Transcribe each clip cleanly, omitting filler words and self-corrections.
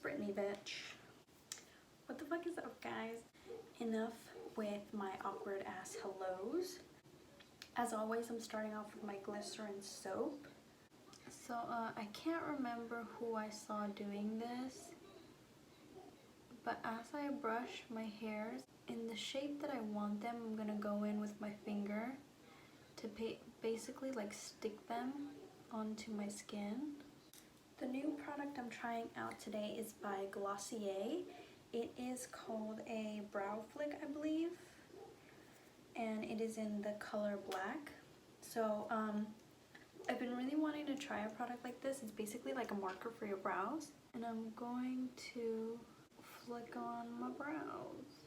Brittany, bitch. What the fuck is up, guys? Enough with my awkward ass hellos. As always, I'm starting off with my glycerin soap. So I can't remember who I saw doing this, but as I brush my hairs in the shape that I want them, I'm gonna go in with my finger to basically like stick them onto my skin. The new product I'm trying out today is by Glossier. It is called a brow flick, I believe, and it is in the color black. So I've been really wanting to try a product like this. It's basically like a marker for your brows, and I'm going to flick on my brows.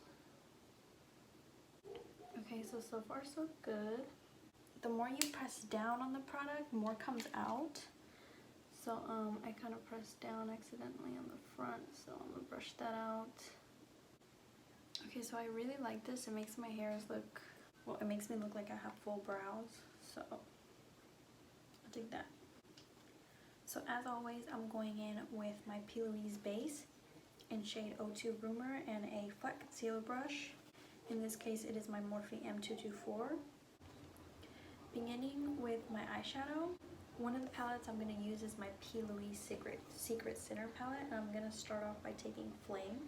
Okay, so far so good. The more you press down on the product, more comes out. So I kind of pressed down accidentally on the front, so I'm gonna brush that out. Okay, so I really like this. It makes my hairs look, well, it makes me look like I have full brows, so I'll take that. So as always, I'm going in with my P. Louise base in shade 02 Rumor and a flat concealer brush. In this case, it is my Morphe M224. Beginning with my eyeshadow, one of the palettes I'm going to use is my P. Louise Secret Sinner palette, and I'm going to start off by taking Flame.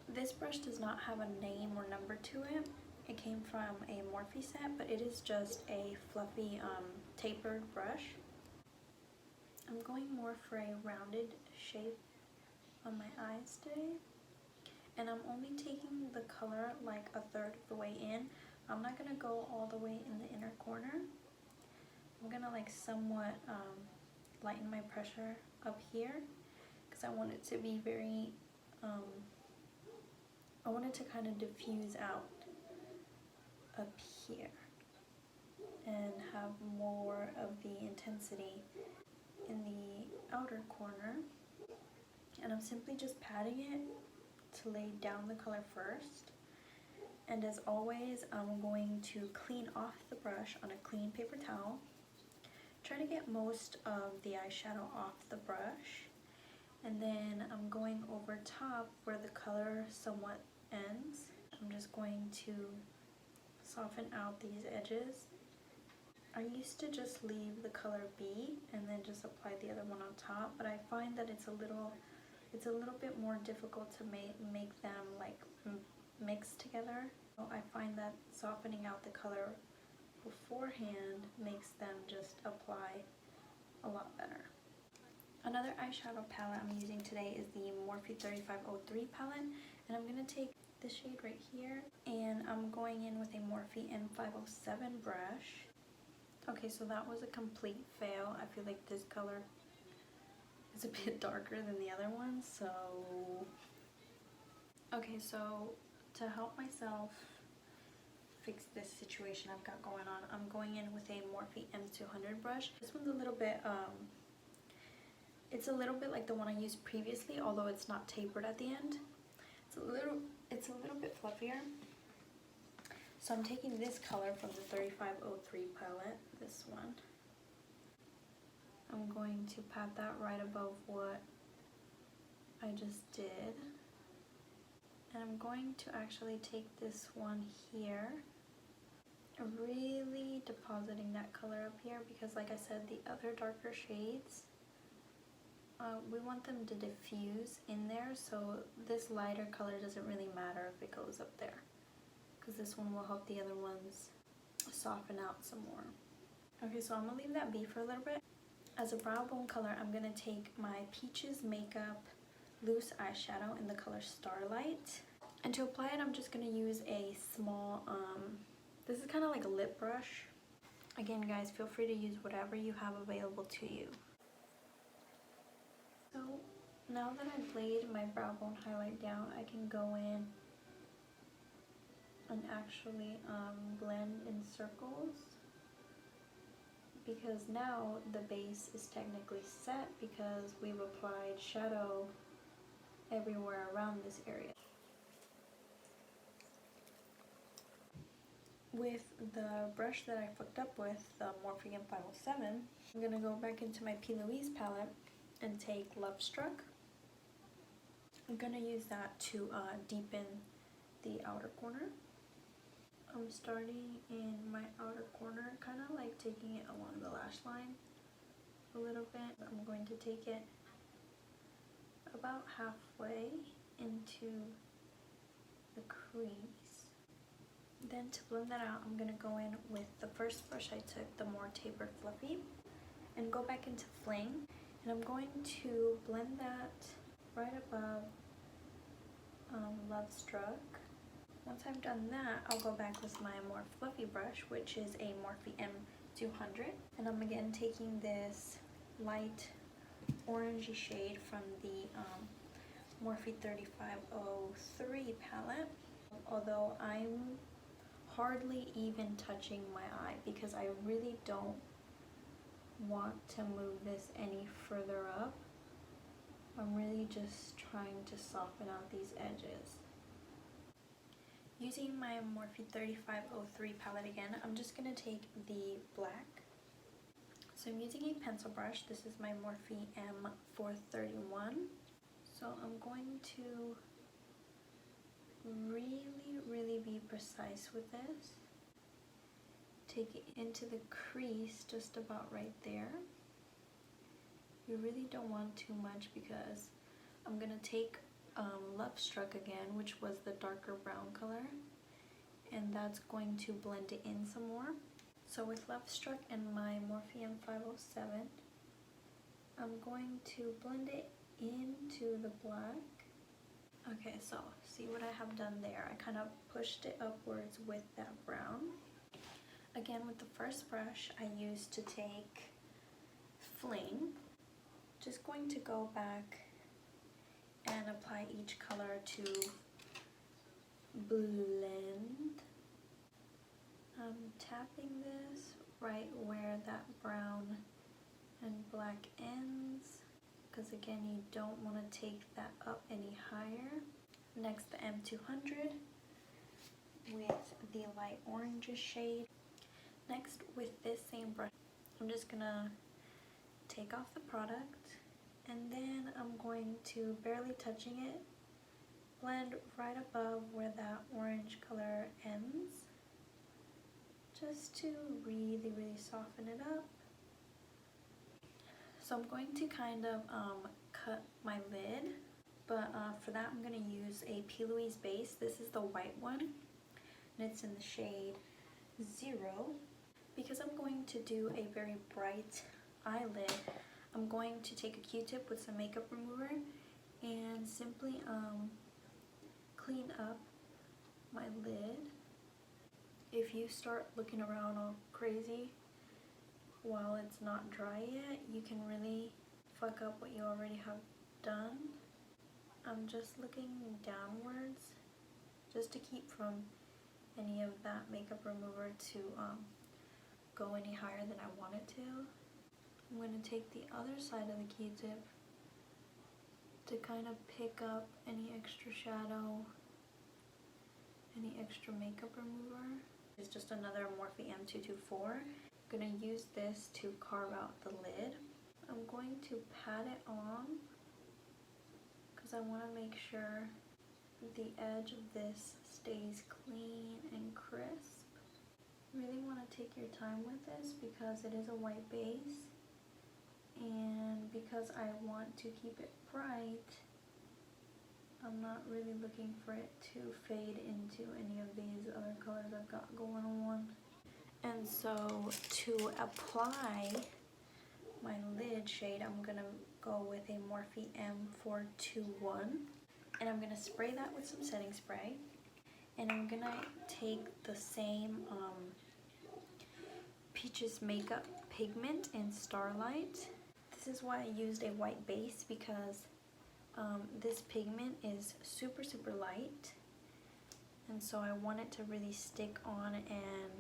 This brush does not have a name or number to it. It came from a Morphe set, but it is just a fluffy tapered brush. I'm going more for a rounded shape on my eyes today, and I'm only taking the color like a third of the way in. I'm not going to go all the way in the inner corner. I'm gonna like somewhat lighten my pressure up here because I want it to be very, I want it to kind of diffuse out up here and have more of the intensity in the outer corner. And I'm simply just patting it to lay down the color first. And as always, I'm going to clean off the brush on a clean paper towel. Try to get most of the eyeshadow off the brush, and then I'm going over top where the color somewhat ends. I'm just going to soften out these edges. I used to just leave the color be and then just apply the other one on top, but I find that it's a little bit more difficult to make them like mix together. So I find that softening out the color beforehand makes them just apply a lot better. Another eyeshadow palette I'm using today is the Morphe 3503 palette, and I'm going to take this shade right here, and I'm going in with a Morphe M507 brush. Okay, so that was a complete fail. I feel like this color is a bit darker than the other one, so... Okay, so to help myself fix this situation I've got going on, I'm going in with a Morphe M200 brush. This one's a little bit, it's a little bit like the one I used previously, although it's not tapered at the end. It's a little bit fluffier. So I'm taking this color from the 3503 palette, this one. I'm going to pat that right above what I just did. And I'm going to actually take this one here, really depositing that color up here, because like I said, the other darker shades, we want them to diffuse in there, so this lighter color doesn't really matter if it goes up there, because this one will help the other ones soften out some more. Okay, so I'm going to leave that be for a little bit. As a brow bone color, I'm going to take my Peaches Makeup loose eyeshadow in the color Starlight. And to apply it, I'm just going to use a small, this is kind of like a lip brush. Again, guys, feel free to use whatever you have available to you. So now that I've laid my brow bone highlight down, I can go in and actually blend in circles, because now the base is technically set because we've applied shadow everywhere around this area. With the brush that I fucked up with, the Morphe M507, I'm going to go back into my P. Louise palette and take Love Struck. I'm gonna use that to deepen the outer corner. I'm starting in my outer corner, kind of like taking it along the lash line a little bit. I'm going to take it about halfway into the crease. Then to blend that out, I'm gonna go in with the first brush I took, the more tapered fluffy, and go back into Fling, and I'm going to blend that right above Love Struck. Once I've done that, I'll go back with my more fluffy brush, which is a Morphe M200, and I'm again taking this light orangey shade from the Morphe 3503 palette, although I'm hardly even touching my eye because I really don't want to move this any further up. I'm really just trying to soften out these edges. Using my Morphe 3503 palette again, I'm just going to take the black. So I'm using a pencil brush. This is my Morphe M431. So I'm going to really be precise with this. Take it into the crease just about right there. You really don't want too much because I'm going to take Love Struck again, which was the darker brown color, and that's going to blend it in some more. So with Love Struck and my Morphe M507, I'm going to blend it into the black. Okay, so see what I have done there? I kind of pushed it upwards with that brown. Again, with the first brush I used to take Fling, just going to go back and apply each color to blend. I'm tapping this right where that brown and black ends, because again, you don't want to take that up any higher. Next, the M200 with the light orange shade. Next, with this same brush, I'm just gonna take off the product, and then I'm going to, barely touching it, blend right above where that orange color ends, just to really soften it up. So I'm going to kind of cut my lid, but for that I'm going to use a P. Louise base. This is the white one, and it's in the shade 0. Because I'm going to do a very bright eyelid, I'm going to take a Q-tip with some makeup remover and simply clean up my lid. If you start looking around all crazy while it's not dry yet, you can really fuck up what you already have done. I'm just looking downwards just to keep from any of that makeup remover to go any higher than I want it to. I'm going to take the other side of the Q-tip to kind of pick up any extra shadow, any extra makeup remover. It's just another Morphe M224. I'm going to use this to carve out the lid. I'm going to pat it on because I want to make sure the edge of this stays clean and crisp. Really want to take your time with this because it is a white base, and because I want to keep it bright, I'm not really looking for it to fade into any of these other colors I've got going on. And so to apply my lid shade, I'm going to go with a Morphe M421, and I'm going to spray that with some setting spray, and I'm going to take the same Peaches Makeup Pigment in Starlight. This is why I used a white base, because this pigment is super light, and so I want it to really stick on and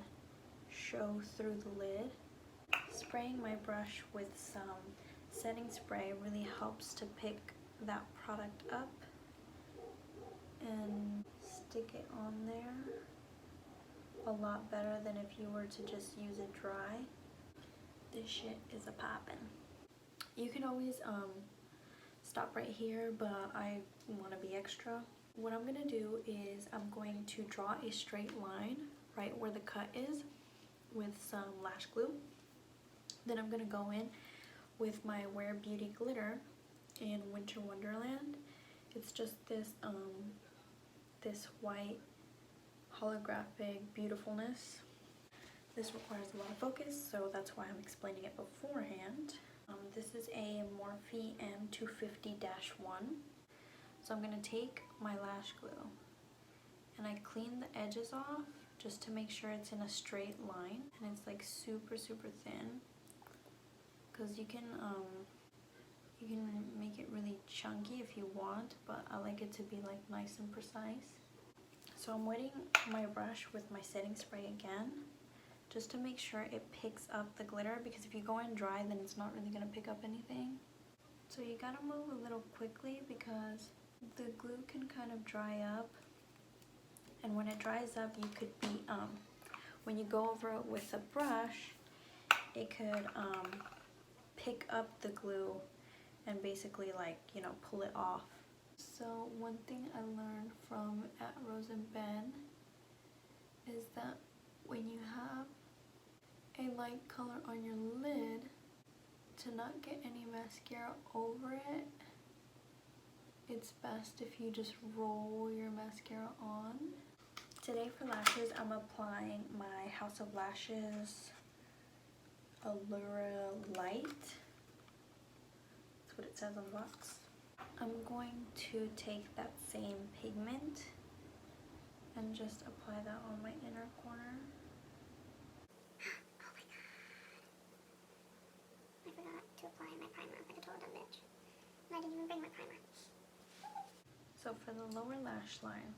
show through the lid. Spraying my brush with some setting spray really helps to pick that product up and stick it on there a lot better than if you were to just use it dry. This shit is a poppin'. You can always stop right here, but I want to be extra. What I'm going to do is I'm going to draw a straight line right where the cut is with some lash glue. Then I'm going to go in with my Wear Beauty glitter in Winter Wonderland. It's just this this white holographic beautifulness. This requires a lot of focus, so that's why I'm explaining it beforehand. This is a Morphe M250-1. So I'm going to take my lash glue and I clean the edges off just to make sure it's in a straight line, and it's like super thin, because you can make it really chunky if you want, but I like it to be like nice and precise. So I'm wetting my brush with my setting spray again, just to make sure it picks up the glitter, because if you go in dry, then it's not really going to pick up anything. So you gotta move a little quickly because the glue can kind of dry up, and when it dries up, you could be when you go over it with a brush, it could pick up the glue and basically, like, you know, pull it off. So one thing I learned from at Rose & Ben is that when you have a light color on your lid, to not get any mascara over it, it's best if you just roll your mascara on. Today for lashes, I'm applying my House of Lashes Allura Light. That's what it says on the box. I'm going to take that same pigment and just apply that on my inner corner. Oh my god. I forgot to apply my primer like a total dumb bitch. And I didn't even bring my primer. So for the lower lash line,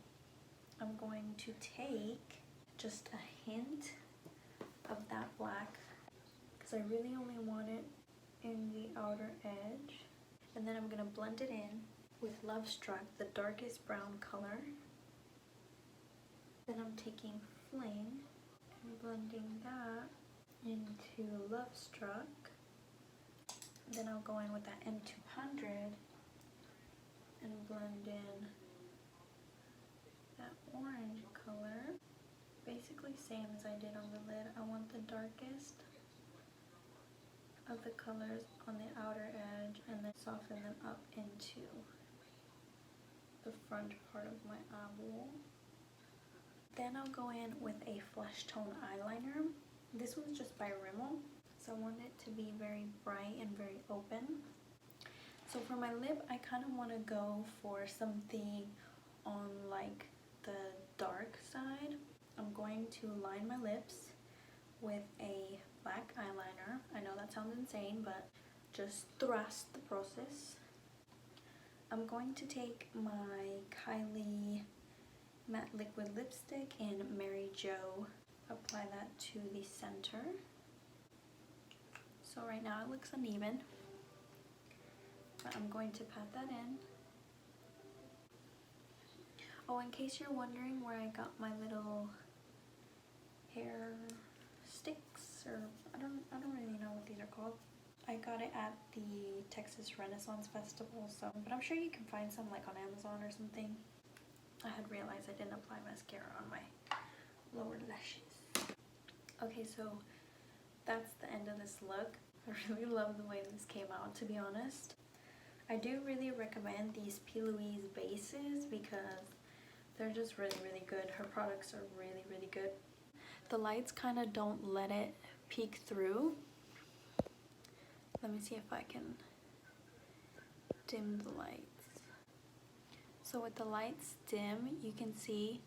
I'm going to take just a hint of that black, because I really only want it in the outer edge. And then I'm going to blend it in with Love Struck, the darkest brown color. Then I'm taking Fling and blending that into Love Struck. Then I'll go in with that M200 and blend in that orange color. Basically same as I did on the lid. I want the darkest of the colors on the outer edge and then soften them up into the front part of my eyeball. Then I'll go in with a flesh tone eyeliner. This one's just by Rimmel, so I want it to be very bright and very open. So for my lip, I kind of want to go for something on like the dark side. I'm going to line my lips with a black eyeliner. I know that sounds insane, but just trust the process. I'm going to take my Kylie matte liquid lipstick in Mary Jo, apply that to the center. So right now it looks uneven, but I'm going to pat that in. Oh, in case you're wondering where I got my little hair sticks, or I don't really know what these are called. I got it at the Texas Renaissance Festival, so, but I'm sure you can find some like on Amazon or something. I had realized I didn't apply mascara on my lower lashes. Okay, so that's the end of this look. I really love the way this came out, to be honest. I do really recommend these P. Louise bases because they're just really good. Her products are really good. The lights kind of don't let it peek through. Let me see if I can dim the lights. So with the lights dim, you can see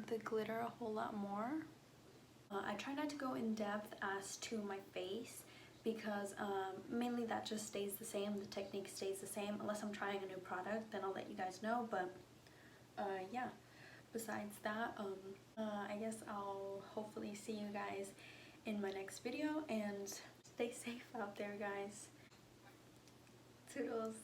the glitter a whole lot more. I try not to go in depth as to my face because mainly that just stays the same. The technique stays the same. Unless I'm trying a new product, then I'll let you guys know. But yeah, besides that, I guess I'll hopefully see you guys in my next video, and stay safe out there, guys. Toodles.